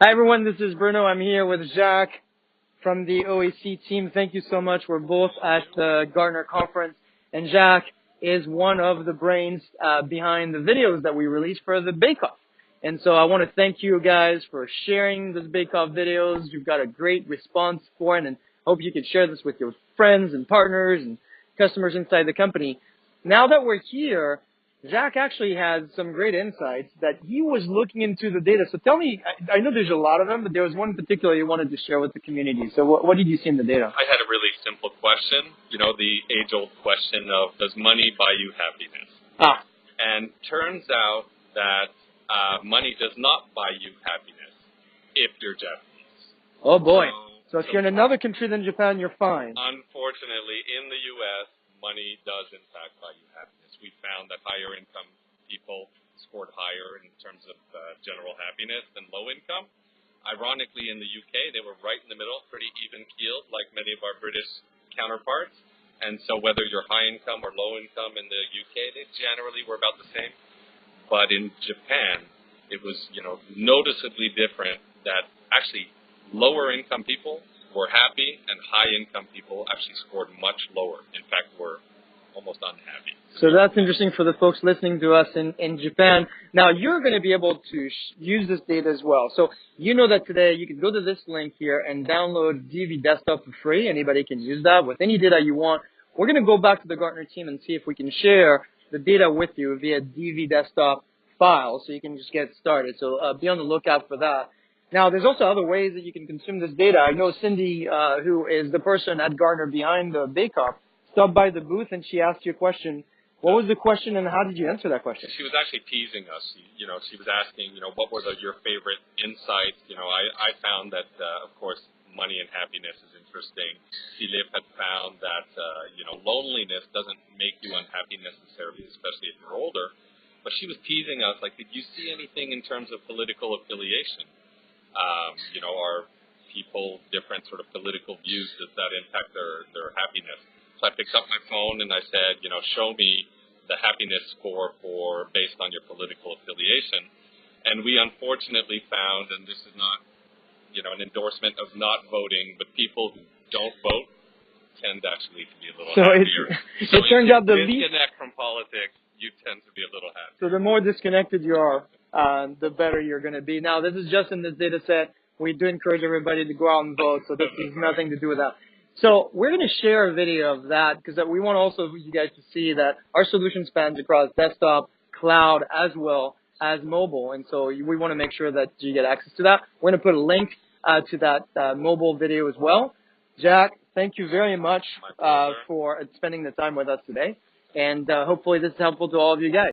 Hi everyone, this is Bruno. I'm here with Jacques from the OAC team. Thank you so much. We're both at the Gartner conference, and Jacques is one of the brains behind the videos that we released for the Bake-Off. And so I want to thank you guys for sharing this Bake-Off videos. You've got a great response for it, and hope you can share this with your friends and partners and customers inside the company. Now that we're here, Jacques actually has some great insights that he was looking into the data. So tell me, I know there's a lot of them, but there was one in particular you wanted to share with the community. So what did you see in the data? I had a really simple question, the age-old question of, does money buy you happiness? And turns out that money does not buy you happiness if you're Japanese. Oh boy. So if you're in another country than Japan, you're fine. Unfortunately, in the U.S., money does in fact buy you happiness. We found that higher income people scored higher in terms of general happiness than low income. Ironically, in the UK, they were right in the middle, pretty even-keeled, like many of our British counterparts. And so whether you're high income or low income in the UK, they generally were about the same. But in Japan, it was, noticeably different that actually lower income people were happy and high income people actually scored much lower. In fact, were almost unhappy. So that's interesting for the folks listening to us in Japan. Now, you're going to be able to use this data as well. So you know that today you can go to this link here and download DV Desktop for free. Anybody can use that with any data you want. We're going to go back to the Gartner team and see if we can share the data with you via DV Desktop file so you can just get started. So be on the lookout for that. Now, there's also other ways that you can consume this data. I know Cindy, who is the person at Gartner behind the Bake-Off, stopped by the booth and she asked you a question. What was the question and how did you answer that question? She was actually teasing us. She was asking, what were your favorite insights? I found that, of course, money and happiness is interesting. Philip had found that, loneliness doesn't make you unhappy necessarily, especially if you're older. But she was teasing us, like, did you see anything in terms of political affiliation? Are people different sort of political views? Does that impact their happiness? So I picked up my phone and I said, show me the happiness score based on your political affiliation. And we unfortunately found, and this is not, an endorsement of not voting, but people who don't vote tend actually to be a little happier. So it turns out the least disconnect from politics, you tend to be a little happier. So the more disconnected you are, the better you're going to be. Now, this is just in this data set. We do encourage everybody to go out and vote, so this has nothing to do with that. So we're going to share a video of that because we want also you guys to see that our solution spans across desktop, cloud, as well as mobile. And so we want to make sure that you get access to that. We're going to put a link to that mobile video as well. Jacques, thank you very much for spending the time with us today. And hopefully this is helpful to all of you guys.